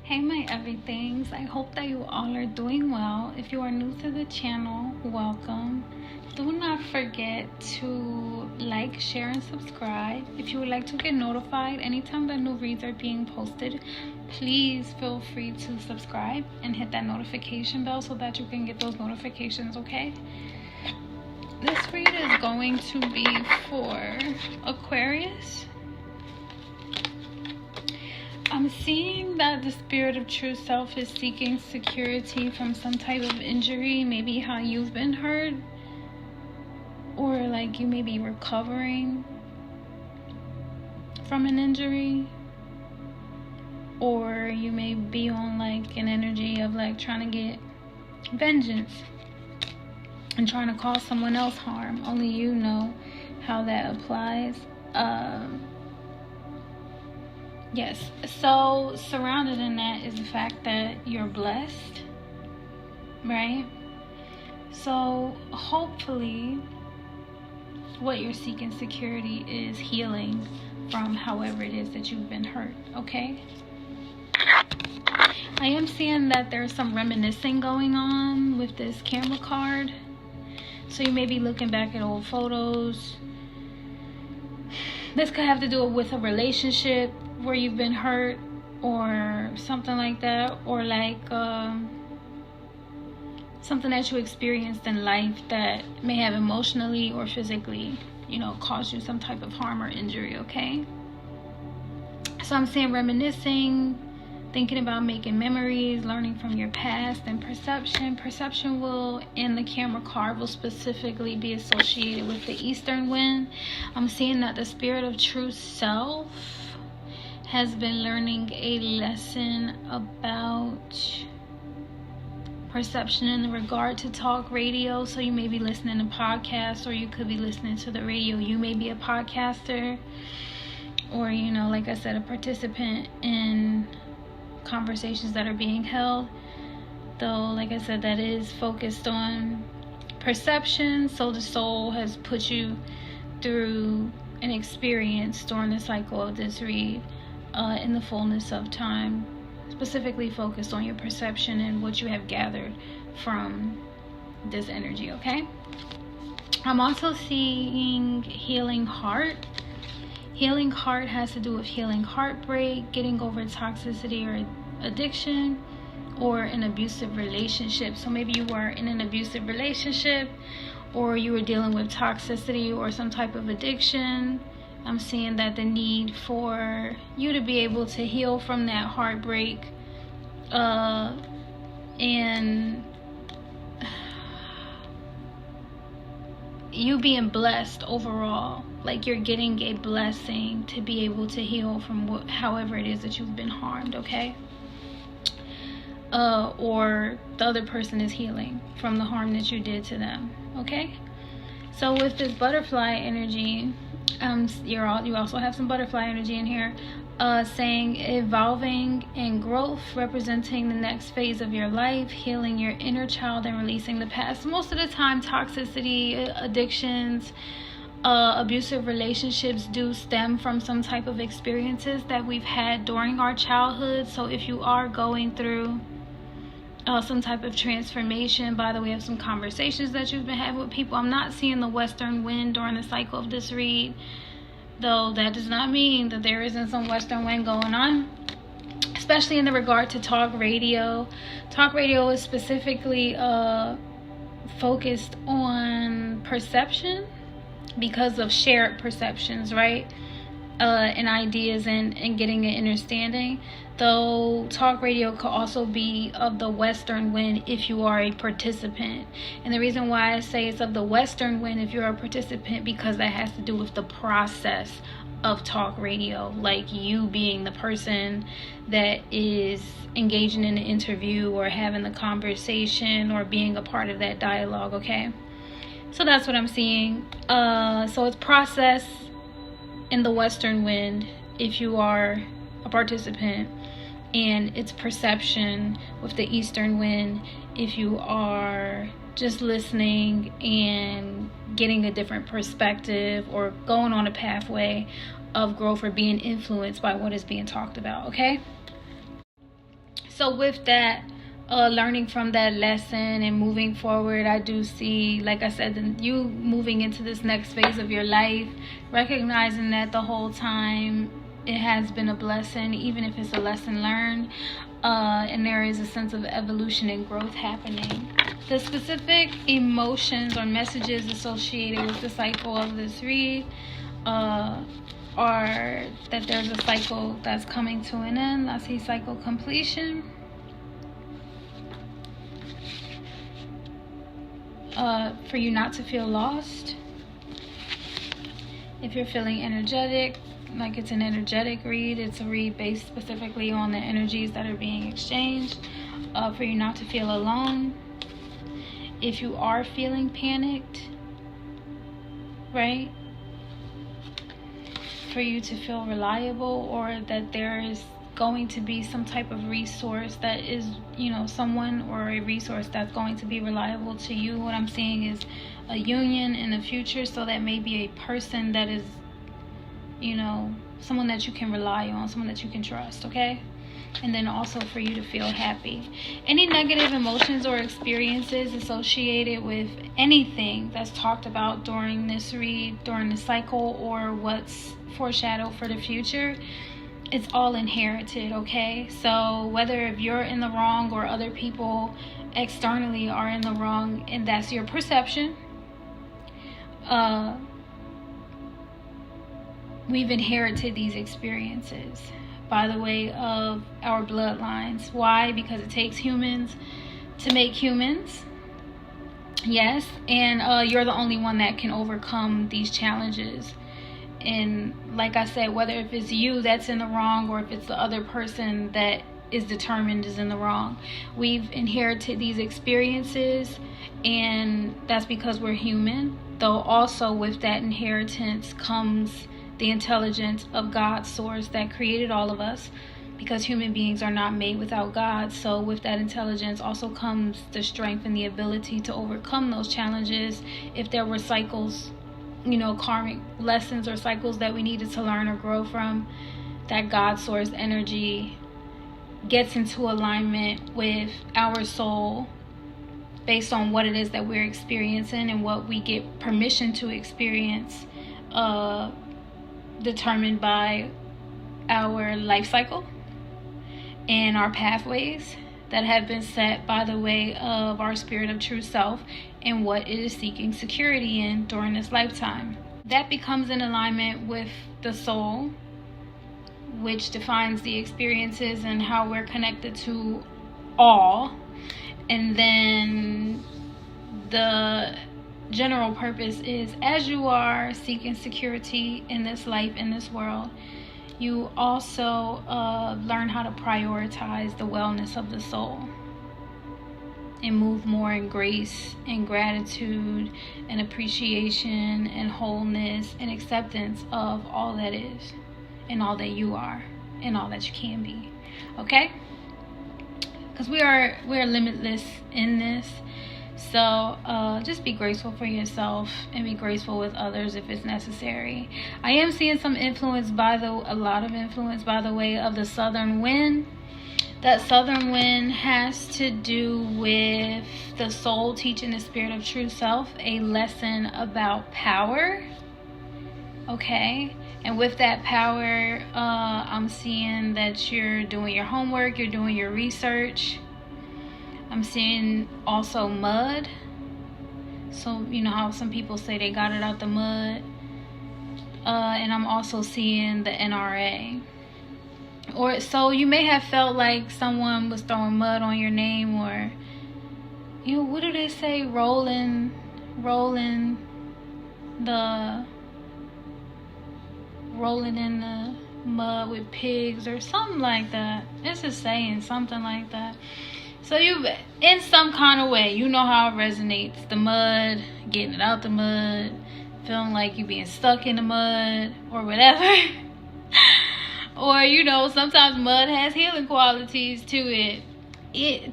Hey my everythings, I hope that you all are doing well. If you are new to the channel, welcome. Do not forget to like, share, and subscribe. If you would like to get notified anytime that new reads are being posted, please feel free to subscribe and hit that notification bell so that you can get those notifications, okay? This read is going to be for Aquarius. I'm seeing that the spirit of true self is seeking security from some type of injury, maybe how you've been hurt, or like you may be recovering from an injury, or you may be on like an energy of like trying to get vengeance and trying to cause someone else harm. Only you know how that applies. Yes, so surrounded in that is the fact that you're blessed, right? So hopefully what you're seeking security is healing from however it is that you've been hurt, okay? I am seeing that there's some reminiscing going on with this camera card. So you may be looking back at old photos. This could have to do with a relationship where you've been hurt or something like that, or like something that you experienced in life that may have emotionally or physically, caused you some type of harm or injury, okay? So I'm saying reminiscing, thinking about making memories, learning from your past, and perception will, in the camera card, will specifically be associated with the eastern wind. I'm seeing that the spirit of true self has been learning a lesson about perception in regard to talk radio. So you may be listening to podcasts, or you could be listening to the radio. You may be a podcaster, or like I said, a participant in conversations that are being held. Though, like I said, that is focused on perception. So the soul has put you through an experience during the cycle of this read, in the fullness of time, specifically focused on your perception and what you have gathered from this energy, okay? I'm also seeing healing heart. Healing heart has to do with healing heartbreak, getting over toxicity or addiction, or an abusive relationship. So maybe you were in an abusive relationship, or you were dealing with toxicity or some type of addiction. I'm seeing that the need for you to be able to heal from that heartbreak, and you being blessed overall, like you're getting a blessing to be able to heal from however it is that you've been harmed, okay? Or the other person is healing from the harm that you did to them, okay? So with this butterfly energy, you also have some butterfly energy in here, saying evolving and growth, representing the next phase of your life, healing your inner child and releasing the past. Most of the time, toxicity, addictions, abusive relationships do stem from some type of experiences that we've had during our childhood. So if you are going through some type of transformation by the way of some conversations that you've been having with people, I'm not seeing the western wind during the cycle of this read, though that does not mean that there isn't some western wind going on, especially in the regard to talk radio. Talk radio is specifically focused on perception because of shared perceptions, right? And ideas and getting an understanding. Though talk radio could also be of the western wind if you are a participant. And the reason why I say it's of the western wind if you're a participant, because that has to do with the process of talk radio, like you being the person that is engaging in the interview or having the conversation or being a part of that dialogue, okay? So that's what I'm seeing. So it's process in the western wind if you are a participant, and it's perception with the eastern wind if you are just listening and getting a different perspective or going on a pathway of growth or being influenced by what is being talked about, okay? So with that, learning from that lesson and moving forward, I do see, like I said, you moving into this next phase of your life, recognizing that the whole time it has been a blessing, even if it's a lesson learned, and there is a sense of evolution and growth happening. The specific emotions or messages associated with the cycle of this read are that there's a cycle that's coming to an end. I see cycle completion. For you not to feel lost. If you're feeling energetic, like it's an energetic read, it's a read based specifically on the energies that are being exchanged. For you not to feel alone. If you are feeling panicked, right? For you to feel reliable, or that there is going to be some type of resource that is, someone or a resource that's going to be reliable to you. What I'm seeing is a union in the future, so that may be a person that is, someone that you can rely on, someone that you can trust, okay? And then also for you to feel happy. Any negative emotions or experiences associated with anything that's talked about during this read, during the cycle, or what's foreshadowed for the future, it's all inherited, okay? So whether if you're in the wrong or other people externally are in the wrong, and that's your perception, we've inherited these experiences by the way of our bloodlines. Why? Because it takes humans to make humans. Yes, and you're the only one that can overcome these challenges. And like I said, whether if it's you that's in the wrong or if it's the other person that is determined is in the wrong, we've inherited these experiences, and that's because we're human. Though also with that inheritance comes the intelligence of God's source that created all of us, because human beings are not made without God. So with that intelligence also comes the strength and the ability to overcome those challenges. If there were cycles, karmic lessons or cycles that we needed to learn or grow from, that God source energy gets into alignment with our soul based on what it is that we're experiencing and what we get permission to experience, determined by our life cycle and our pathways that have been set by the way of our spirit of true self and what it is seeking security in during this lifetime. That becomes in alignment with the soul, which defines the experiences and how we're connected to all. And then the general purpose is, as you are seeking security in this life, in this world, you also learn how to prioritize the wellness of the soul and move more in grace and gratitude and appreciation and wholeness and acceptance of all that is and all that you are and all that you can be, okay? Because we are limitless in this. So just be grateful for yourself and be graceful with others if it's necessary. I am seeing some influence a lot of influence by the way of the southern wind. That southern wind has to do with the soul teaching the spirit of true self a lesson about power. Okay, and with that power, I'm seeing that you're doing your homework, you're doing your research. I'm seeing also mud. So you know how some people say they got it out the mud. And I'm also seeing the NRA. Or so you may have felt like someone was throwing mud on your name, or what do they say? Rolling in the mud with pigs or something like that. It's a saying, something like that. So you, in some kind of way, you know how it resonates. The mud, getting it out the mud, feeling like you being stuck in the mud or whatever. Or, sometimes mud has healing qualities to it.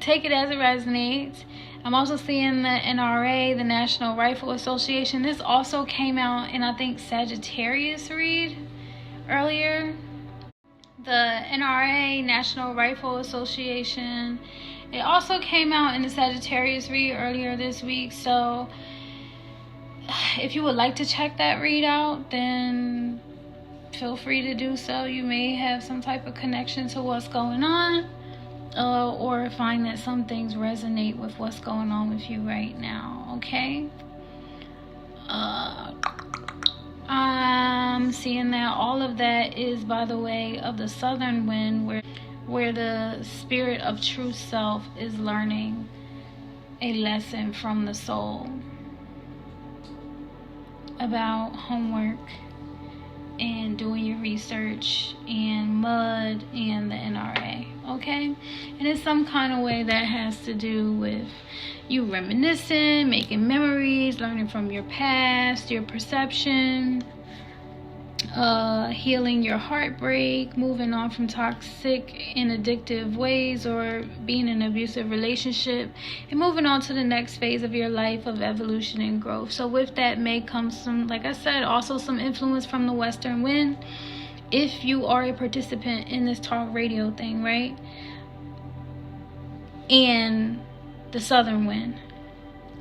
Take it as it resonates. I'm also seeing the NRA, the National Rifle Association. This also came out in, I think, Sagittarius read earlier. the NRA, National Rifle Association. It also came out in the Sagittarius read earlier this week. So if you would like to check that read out, then feel free to do so. You may have some type of connection to what's going on, or find that some things resonate with what's going on with you right now. Okay. I'm seeing that all of that is by the way of the southern wind, where the spirit of true self is learning a lesson from the soul about homework and doing your research and mud and the NRA. Okay. And it's some kind of way that has to do with you reminiscing, making memories, learning from your past, your perception, healing your heartbreak, moving on from toxic and addictive ways or being in an abusive relationship, and moving on to the next phase of your life of evolution and growth. So with that may come some, like I said, also some influence from the western wind if you are a participant in this talk radio thing, right? And the southern wind.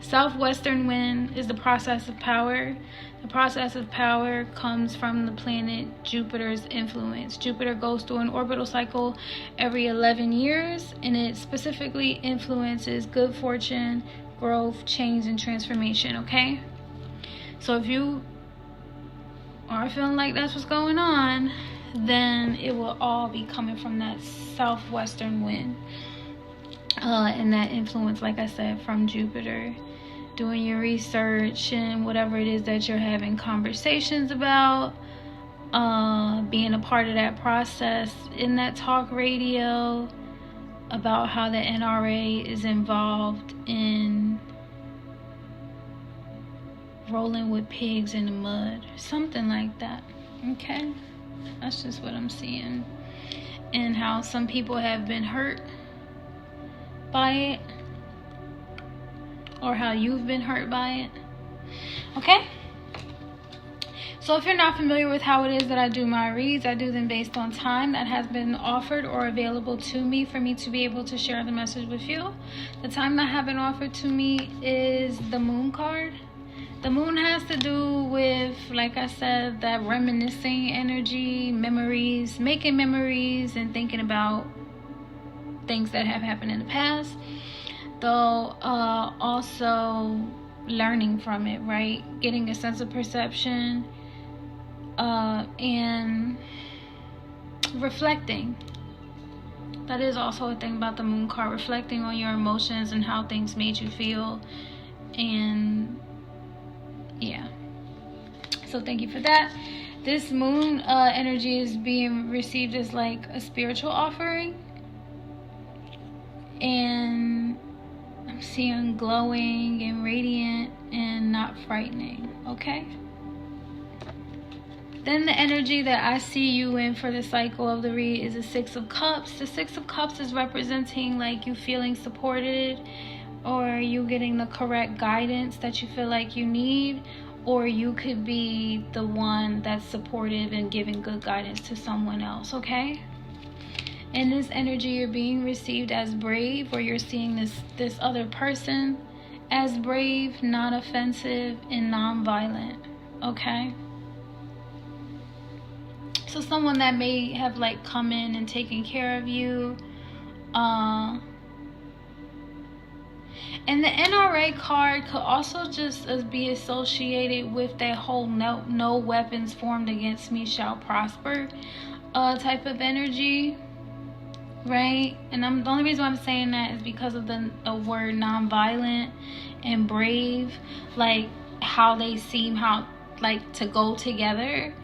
Southwestern wind is the process of power. The process of power comes from the planet Jupiter's influence. Jupiter goes through an orbital cycle every 11 years, and it specifically influences good fortune, growth, change, and transformation, okay? So if you are feeling like that's what's going on, then it will all be coming from that southwestern wind. And that influence, like I said, from Jupiter. Doing your research and whatever it is that you're having conversations about, being a part of that process in that talk radio about how the NRA is involved in rolling with pigs in the mud, something like that. Okay, that's just what I'm seeing, and how some people have been hurt by it, or how you've been hurt by it. Okay, so if you're not familiar with how it is that I do my reads, I do them based on time that has been offered or available to me for me to be able to share the message with you. The time that have been offered to me is the moon card. The moon has to do with, like I said, that reminiscing energy, memories, making memories and thinking about things that have happened in the past, though also learning from it, right? Getting a sense of perception, and reflecting. That is also a thing about the moon card, reflecting on your emotions and how things made you feel. And yeah, so thank you for that. This moon energy is being received as like a spiritual offering, and I'm seeing glowing and radiant and not frightening. Okay, then the energy that I see you in for the cycle of the read is the Six of Cups. The Six of Cups is representing like you feeling supported, or you getting the correct guidance that you feel like you need, or you could be the one that's supportive and giving good guidance to someone else. Okay, in this energy you're being received as brave, or you're seeing this other person as brave, not offensive, and non-violent. Okay, so someone that may have like come in and taken care of you. And the NRA card could also just be associated with that whole no weapons formed against me shall prosper type of energy, right? And the only reason why I'm saying that is because of the word nonviolent and brave, like how they seem like to go together,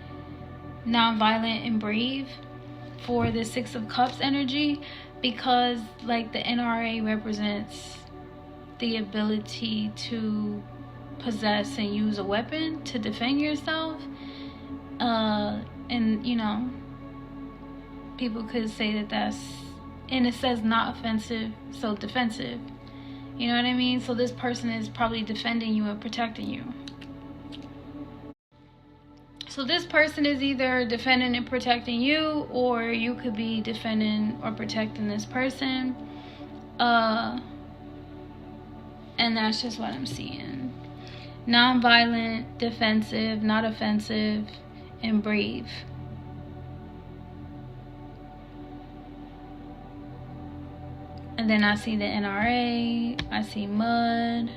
nonviolent and brave, for the Six of Cups energy, because like the NRA represents the ability to possess and use a weapon to defend yourself, and you know, people could say that that's, and it says not offensive, so defensive, you know what I mean? So this person is probably defending you and protecting you. So this person is either defending and protecting you, or you could be defending or protecting this person. And that's just what I'm seeing. Non-violent, defensive, not offensive, and brave. And then I see the NRA, I see mud.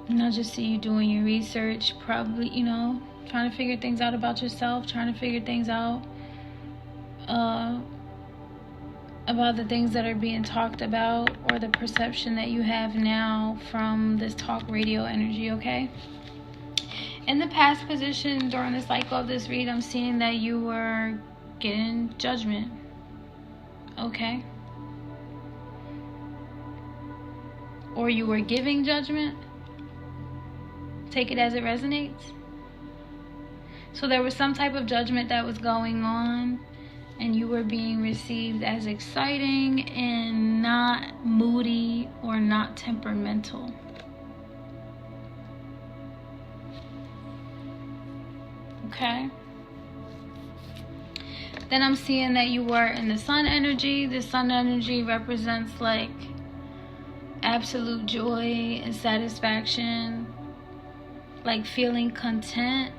And I just see you doing your research, probably, you know, trying to figure things out about yourself, trying to figure things out about the things that are being talked about, or the perception that you have now from this talk radio energy, okay? In the past position during the cycle of this read, I'm seeing that you were getting judgment, okay? Or you were giving judgment. Take it as it resonates. So there was some type of judgment that was going on, and you were being received as exciting and not moody or not temperamental. Okay. Then I'm seeing that you were in the sun energy. The sun energy represents like absolute joy and satisfaction, like feeling content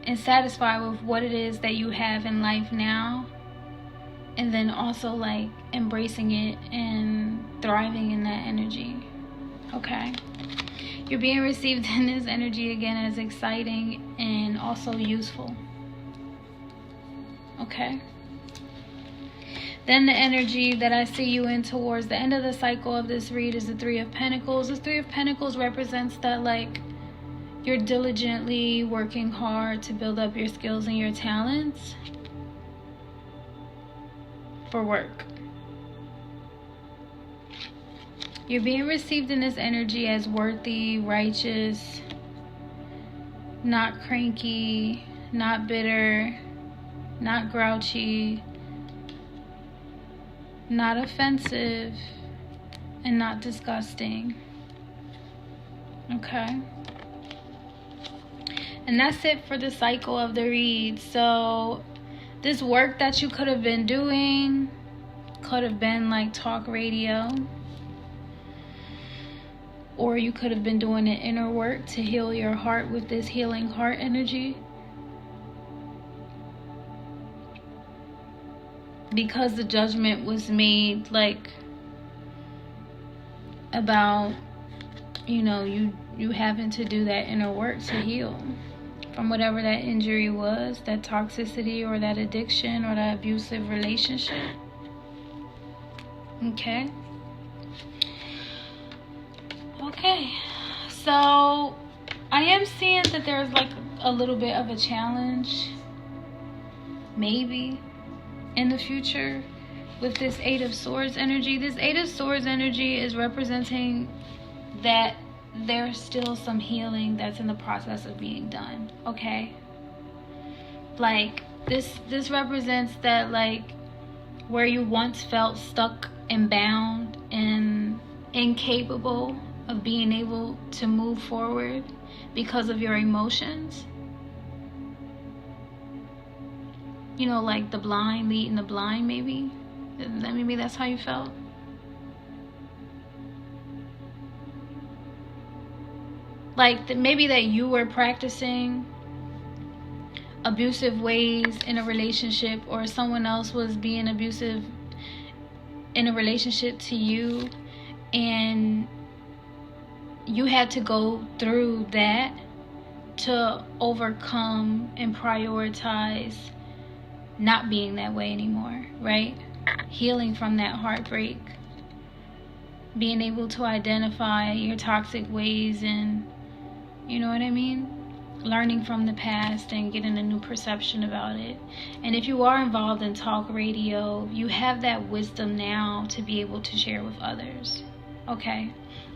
and satisfied with what it is that you have in life now, and then also like embracing it and thriving in that energy. Okay, you're being received in this energy again as exciting and also useful. Okay. Then the energy that I see you in towards the end of the cycle of this read is the Three of Pentacles. This Three of Pentacles represents that like you're diligently working hard to build up your skills and your talents for work. You're being received in this energy as worthy, righteous, not cranky, not bitter, not grouchy, not offensive, and not disgusting. Okay. And that's it for the cycle of the read. So this work that you could have been doing could have been like talk radio, or you could have been doing an inner work to heal your heart with this healing heart energy. Because the judgment was made like about, you know, you having to do that inner work to heal from whatever that injury was, that toxicity or that addiction or that abusive relationship. Okay. Okay, so I am seeing that there's like a little bit of a challenge, maybe, in the future with this Eight of Swords energy. This Eight of Swords energy is representing that there's still some healing that's in the process of being done. Okay, like this represents that like where you once felt stuck and bound and incapable of being able to move forward because of your emotions. You know, like the blind leading the blind, maybe. Maybe that's how you felt. Like maybe that you were practicing abusive ways in a relationship, or someone else was being abusive in a relationship to you, and you had to go through that to overcome and prioritize not being that way anymore, right? Healing from that heartbreak, being able to identify your toxic ways, and you know what I mean, learning from the past and getting a new perception about it. And if you are involved in talk radio, you have that wisdom now to be able to share with others. Okay,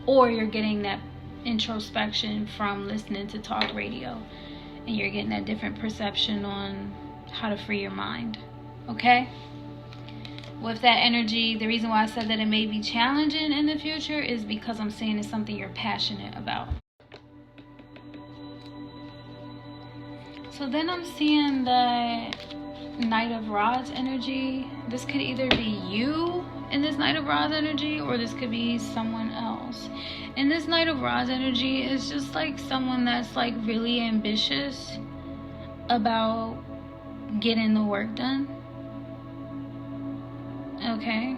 or you're getting that introspection from listening to talk radio, and you're getting that different perception on how to free your mind. Okay, with that energy, the reason why I said that it may be challenging in the future is because I'm saying it's something you're passionate about. So then I'm seeing that Knight of Rods energy. This could either be you in this Knight of Rods energy, or this could be someone else. And this Knight of Rods energy is just like someone that's like really ambitious about getting the work done. Okay?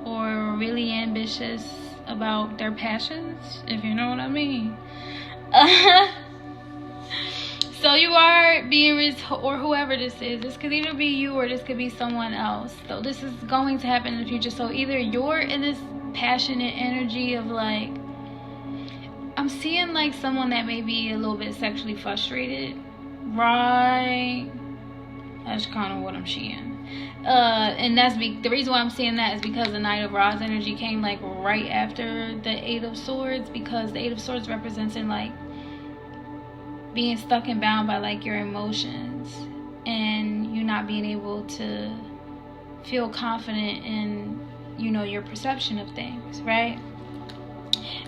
Or really ambitious about their passions, if you know what I mean. So you are being, or whoever this is, this could either be you or this could be someone else. So this is going to happen in the future. So either you're in this passionate energy of like, I'm seeing like someone that may be a little bit sexually frustrated, right? That's kind of what I'm seeing. And that's the reason why I'm seeing that is because the Knight of Rods energy came like right after the Eight of Swords, because the Eight of Swords represents in like being stuck and bound by like your emotions, and you not being able to feel confident in, you know, your perception of things, right?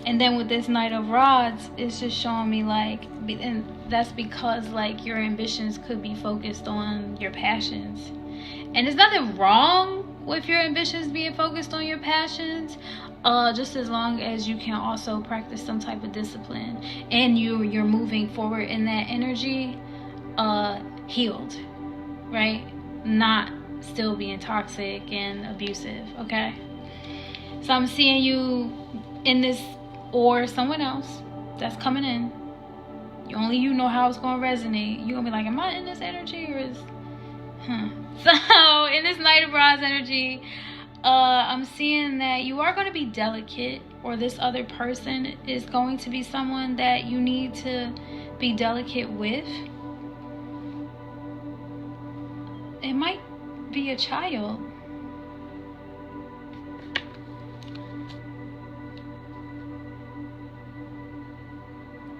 And then with this Knight of Rods, it's just showing me like, and that's because like your ambitions could be focused on your passions. And there's nothing wrong with your ambitions being focused on your passions, just as long as you can also practice some type of discipline and you're moving forward in that energy, healed, right? Not still being toxic and abusive, okay? So I'm seeing you in this, or someone else that's coming in. Only you know how it's gonna resonate. You're gonna be like, am I in this energy, or is So in this Knight of Rods energy, I'm seeing that you are going to be delicate, or this other person is going to be someone that you need to be delicate with. It might be a child.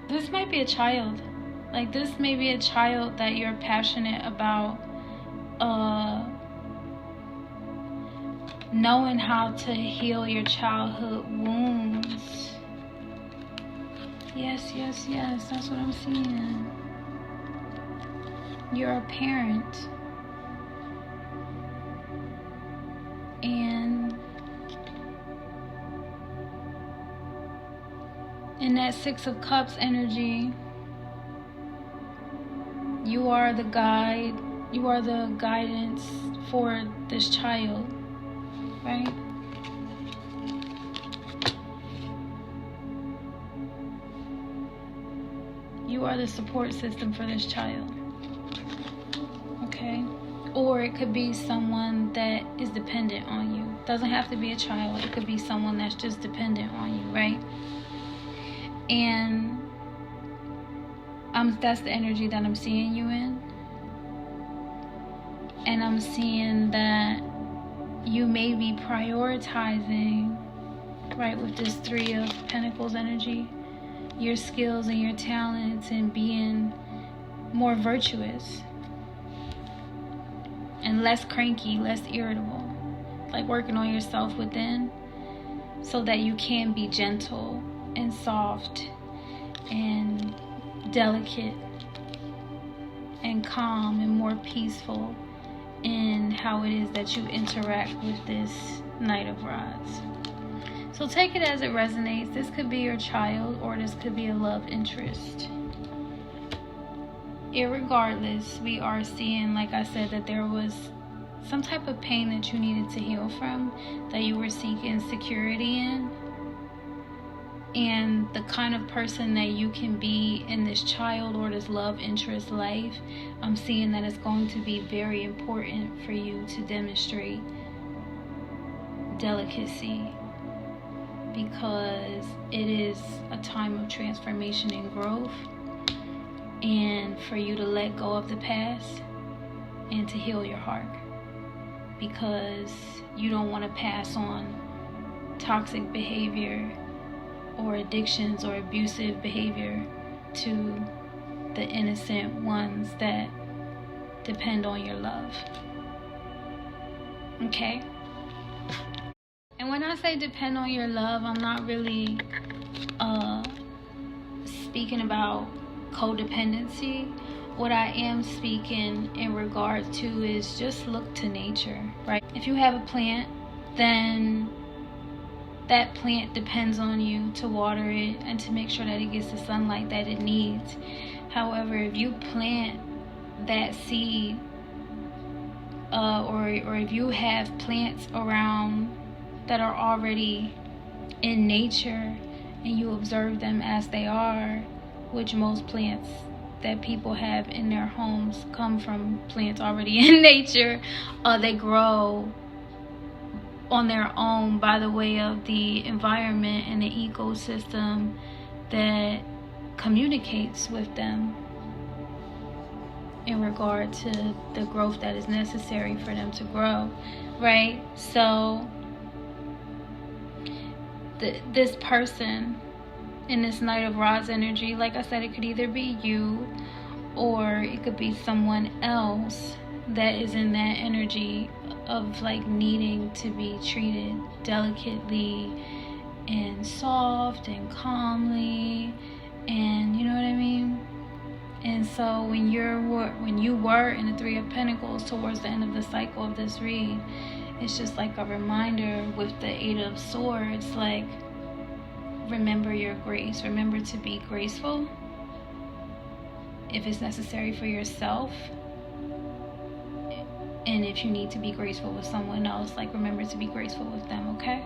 This might be a child. Like, this may be a child that you're passionate about knowing how to heal your childhood wounds. Yes, yes, yes, that's what I'm seeing. You're a parent, and in that Six of Cups energy, you are the guide, you are the guidance for this child, right? You are the support system for this child, okay? Or it could be someone that is dependent on you. It doesn't have to be a child. It could be someone that's just dependent on you, right? And that's the energy that I'm seeing you in. And I'm seeing that you may be prioritizing, right, with this Three of Pentacles energy, your skills and your talents, and being more virtuous and less cranky, less irritable, like working on yourself within so that you can be gentle and soft and delicate and calm and more peaceful in how it is that you interact with this Knight of Rods. So take it as it resonates. This could be your child, or this could be a love interest. Irregardless, we are seeing, like I said, that there was some type of pain that you needed to heal from, that you were seeking security in. And the kind of person that you can be in this child or this love interest life, I'm seeing that it's going to be very important for you to demonstrate delicacy, because it is a time of transformation and growth, and for you to let go of the past and to heal your heart, because you don't want to pass on toxic behavior or addictions or abusive behavior to the innocent ones that depend on your love. Okay? And when I say depend on your love, I'm not really speaking about codependency what I am speaking in regard to is just look to nature, right? If you have a plant, then that plant depends on you to water it and to make sure that it gets the sunlight that it needs. However, if you plant that seed, or if you have plants around that are already in nature and you observe them as they are, which most plants that people have in their homes come from plants already in nature, they grow on their own by the way of the environment and the ecosystem that communicates with them in regard to the growth that is necessary for them to grow, right? So this person in this Knight of Rods energy, like I said, it could either be you or it could be someone else that is in that energy of like needing to be treated delicately and soft and calmly, and you know what I mean. And so when you were in the Three of Pentacles towards the end of the cycle of this read, it's just like a reminder with the Eight of Swords, like, remember your grace. Remember to be graceful if it's necessary for yourself. And if you need to be graceful with someone else, like, remember to be graceful with them, okay?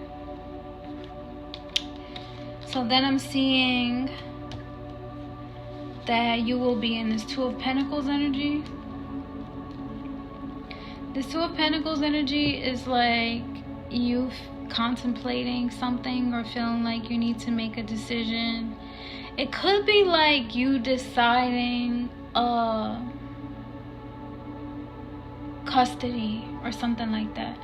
So then I'm seeing that you will be in this Two of Pentacles energy. This Two of Pentacles energy is like you contemplating something or feeling like you need to make a decision. It could be like you deciding custody or something like that,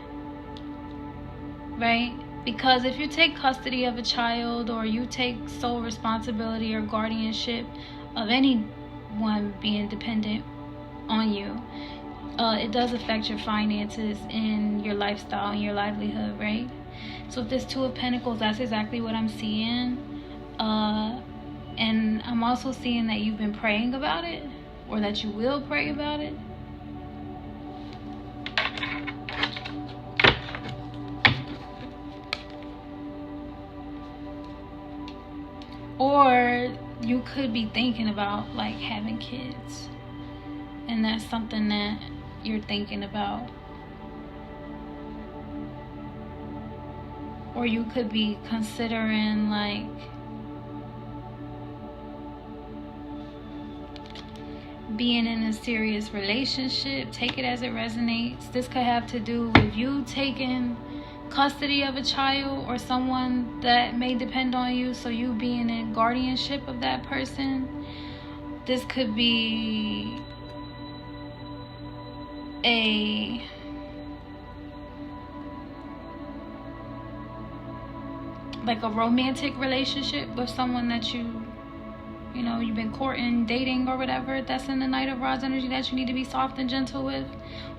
right? Because if you take custody of a child or you take sole responsibility or guardianship of anyone being dependent on you, it does affect your finances and your lifestyle and your livelihood, right? So if this Two of Pentacles, that's exactly what I'm seeing. And I'm also seeing that you've been praying about it, or that you will pray about it. Or you could be thinking about like having kids, and that's something that you're thinking about. Or you could be considering like being in a serious relationship. Take it as it resonates. This could have to do with you taking custody of a child or someone that may depend on you, so you being in guardianship of that person. This could be a romantic relationship with someone that you know you've been courting, dating, or whatever. That's in the Knight of Rods energy that you need to be soft and gentle with.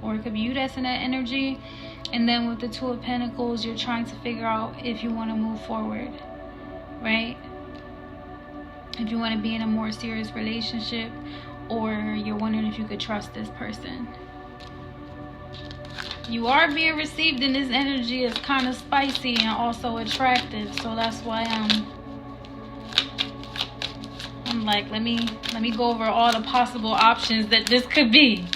Or it could be you that's in that energy. And then with the Two of Pentacles, you're trying to figure out if you want to move forward, right? If you want to be in a more serious relationship, or you're wondering if you could trust this person. You are being received in this energy as kind of spicy and also attractive, so that's why I'm like, let me go over all the possible options that this could be.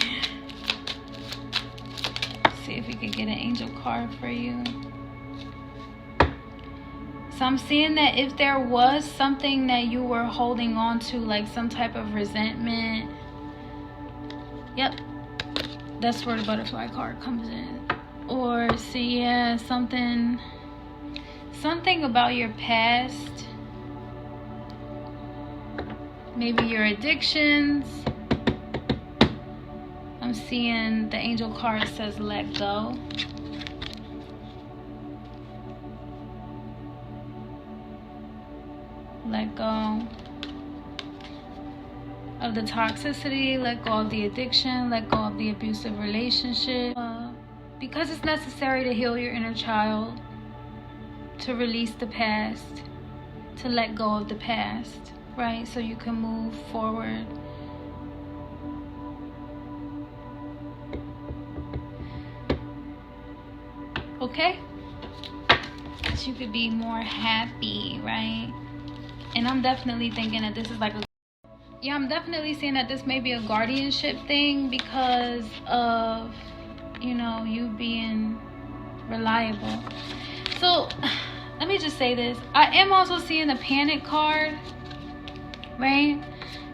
See if we could get an angel card for you. So I'm seeing that if there was something that you were holding on to, like some type of resentment. Yep, that's where the butterfly card comes in. Or see, yeah, something about your past. Maybe your addictions. I'm seeing the angel card says let go. Let go of the toxicity, let go of the addiction, let go of the abusive relationship. Because it's necessary to heal your inner child, to release the past, to let go of the past, right? So you can move forward okay? So you could be more happy, right? And I'm definitely thinking that this is like a, yeah, I'm definitely seeing that this may be a guardianship thing because of, you know, you being reliable. So let me just say this. I am also seeing the panic card, right?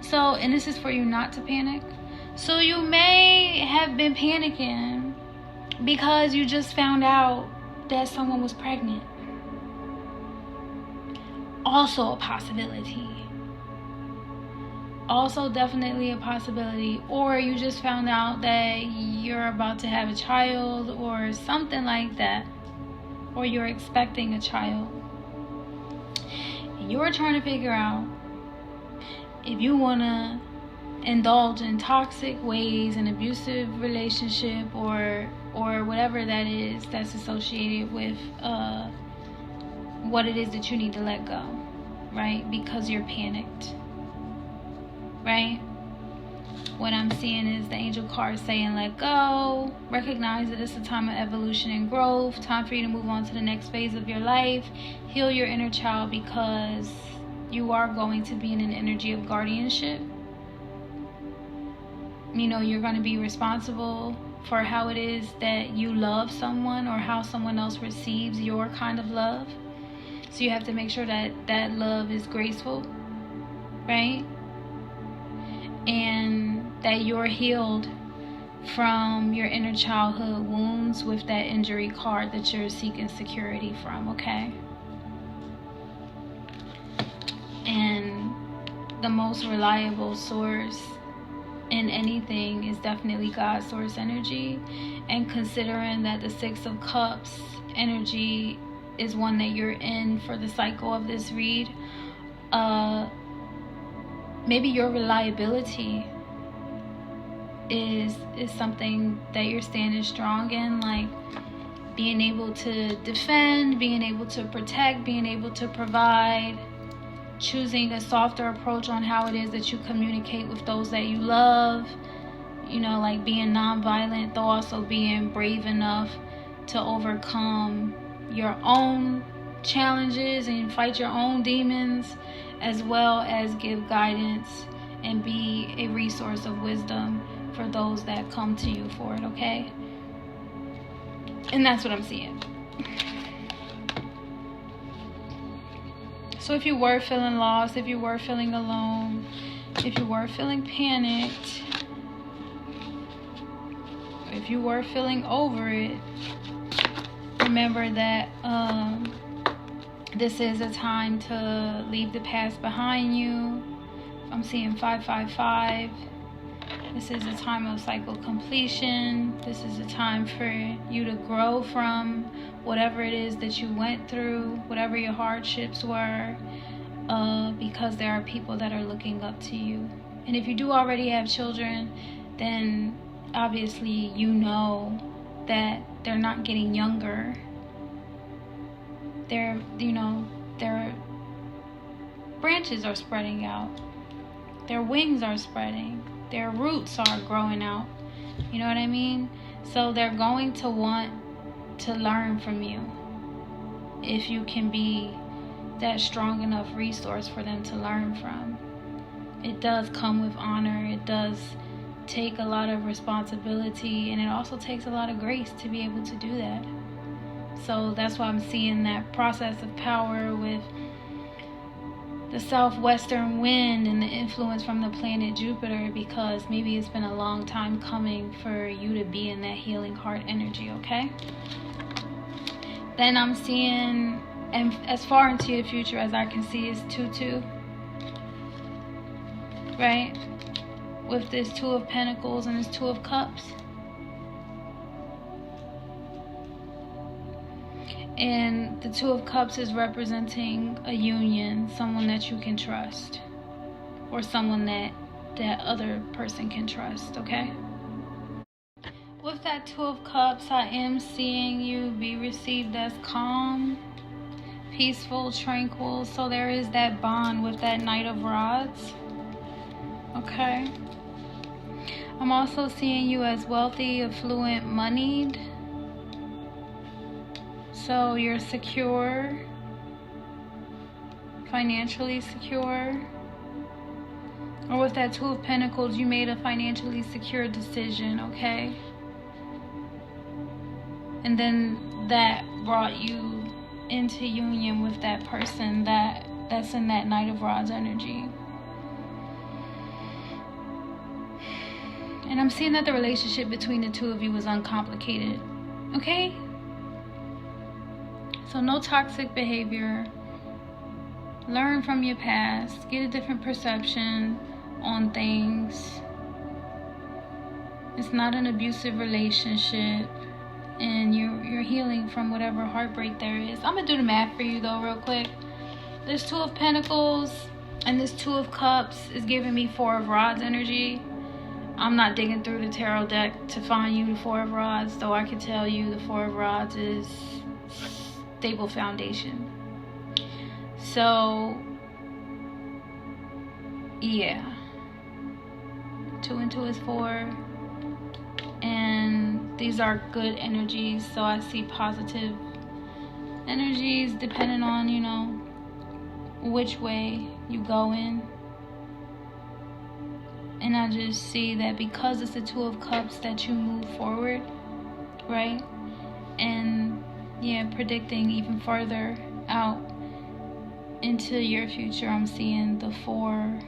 So, and this is for you not to panic. So you may have been panicking because you just found out that someone was pregnant. Also a possibility. Also definitely a possibility. Or you just found out that you're about to have a child or something like that. Or you're expecting a child. And you're trying to figure out if you want to indulge in toxic ways, an abusive relationship, or whatever that is that's associated with what it is that you need to let go, right? Because you're panicked, right? What I'm seeing is the angel card saying let go, recognize that it's a time of evolution and growth, time for you to move on to the next phase of your life, heal your inner child, because you are going to be in an energy of guardianship. You know, you're going to be responsible for how it is that you love someone or how someone else receives your kind of love. So you have to make sure that that love is graceful, right? And that you're healed from your inner childhood wounds with that injury card that you're seeking security from, okay? And the most reliable source in anything is definitely God's source energy. And considering that the Six of Cups energy is one that you're in for the cycle of this read, maybe your reliability is something that you're standing strong in, like being able to defend, being able to protect, being able to provide, choosing a softer approach on how it is that you communicate with those that you love, you know, like being non-violent, though also being brave enough to overcome your own challenges and fight your own demons, as well as give guidance and be a resource of wisdom for those that come to you for it, okay? And that's what I'm seeing. So if you were feeling lost, if you were feeling alone, if you were feeling panicked, if you were feeling over it, remember that this is a time to leave the past behind you. I'm seeing 555. This is a time of cycle completion. This is a time for you to grow from whatever it is that you went through, whatever your hardships were, because there are people that are looking up to you. And if you do already have children, then obviously you know that they're not getting younger. Their branches are spreading out. Their wings are spreading. Their roots are growing out. You know what I mean? So they're going to want to learn from you if you can be that strong enough resource for them to learn from. It does come with honor. It does take a lot of responsibility, and it also takes a lot of grace to be able to do that. So that's why I'm seeing that process of power with the southwestern wind and the influence from the planet Jupiter, because maybe it's been a long time coming for you to be in that healing heart energy, okay? Then I'm seeing, and as far into the future as I can see, is 2-2, right? With this Two of Pentacles and this Two of Cups. And the Two of Cups is representing a union, someone that you can trust, or someone that other person can trust, okay? With that Two of Cups, I am seeing you be received as calm, peaceful, tranquil. So there is that bond with that Knight of Rods, okay? I'm also seeing you as wealthy, affluent, moneyed. So you're secure, financially secure. Or with that Two of Pentacles, you made a financially secure decision, okay? And then that brought you into union with that person that's in that Knight of Rods energy. And I'm seeing that the relationship between the two of you was uncomplicated, okay? So no toxic behavior. Learn from your past. Get a different perception on things. It's not an abusive relationship. And you're healing from whatever heartbreak there is. I'm going to do the math for you, though, real quick. This Two of Pentacles and this Two of Cups is giving me Four of Rods energy. I'm not digging through the tarot deck to find you the Four of Rods, though I can tell you the Four of Rods is stable foundation. So, yeah. 2 and 2 is 4. And these are good energies, so I see positive energies depending on, you know, which way you go in. And I just see that because it's the Two of Cups that you move forward, right? And yeah, predicting even further out into your future, I'm seeing the Four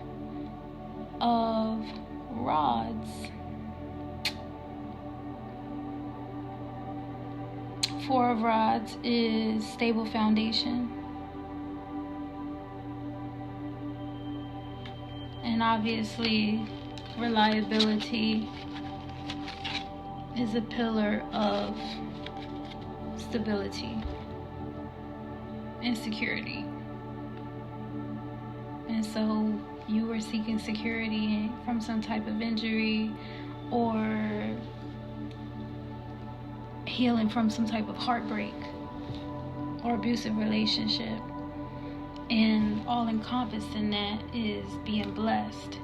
of Rods. Four of Rods is stable foundation. And obviously, reliability is a pillar of stability and security. And so you were seeking security from some type of injury or healing from some type of heartbreak or abusive relationship. And all encompassed in that is being blessed.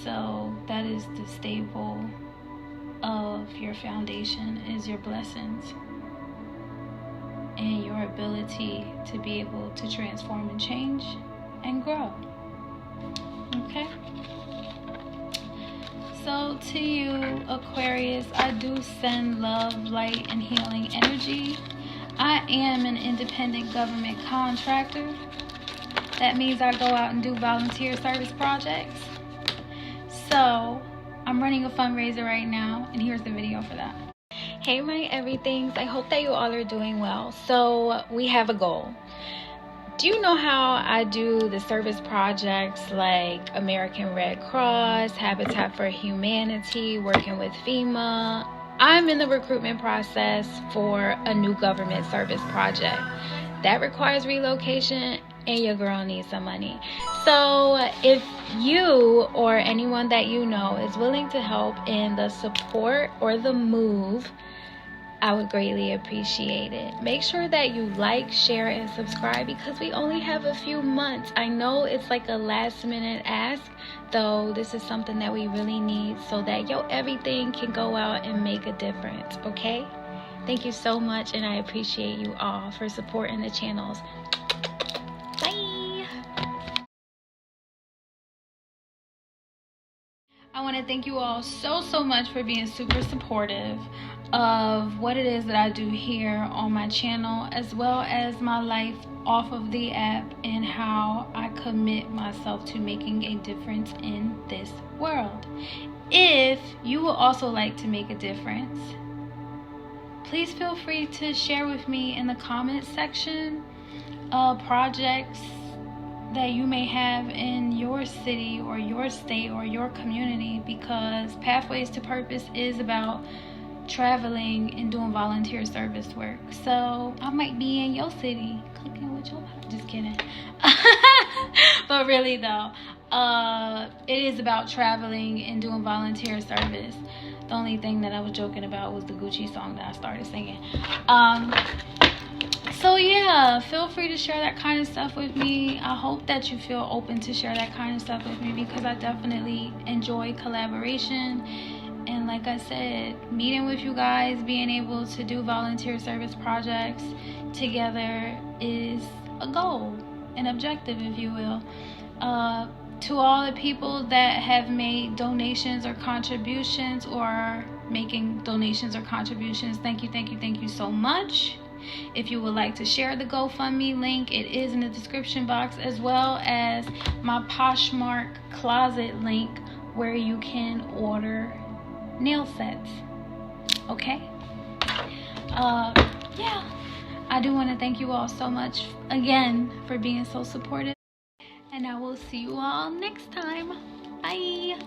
So that is the stable of your foundation, is your blessings and your ability to be able to transform and change and grow. Okay? So to you, Aquarius, I do send love, light, and healing energy. I am an independent government contractor. That means I go out and do volunteer service projects. So I'm running a fundraiser right now, and here's the video for that. Hey my everythings, I hope that you all are doing well. So we have a goal. Do you know how I do the service projects like American Red Cross, Habitat for Humanity, working with FEMA? I'm in the recruitment process for a new government service project. That requires relocation, and your girl needs some money. So if you or anyone that you know is willing to help in the support or the move, I would greatly appreciate it. Make sure that you like, share, and subscribe because we only have a few months. I know it's like a last minute ask, though this is something that we really need so that everything can go out and make a difference, okay? Thank you so much, and I appreciate you all for supporting the channels. Bye! I want to thank you all so much for being super supportive of what it is that I do here on my channel, as well as my life off of the app, and how I commit myself to making a difference in this world. If you would also like to make a difference, please feel free to share with me in the comments section projects that you may have in your city or your state or your community, because Pathways to Purpose is about traveling and doing volunteer service work. So I might be in your city cooking with your mom. Just kidding. But really though, it is about traveling and doing volunteer service. The only thing that I was joking about was the Gucci song that I started singing. So yeah, feel free to share that kind of stuff with me. I hope that you feel open to share that kind of stuff with me, because I definitely enjoy collaboration and like I said, meeting with you guys, being able to do volunteer service projects together is a goal, an objective, if you will. To all the people that have made donations or contributions, or are making donations or contributions, thank you so much. If you would like to share the GoFundMe link, it is in the description box, as well as my Poshmark closet link where you can order nail sets. Okay? Yeah, I do want to thank you all so much again for being so supportive, and I will see you all next time. Bye.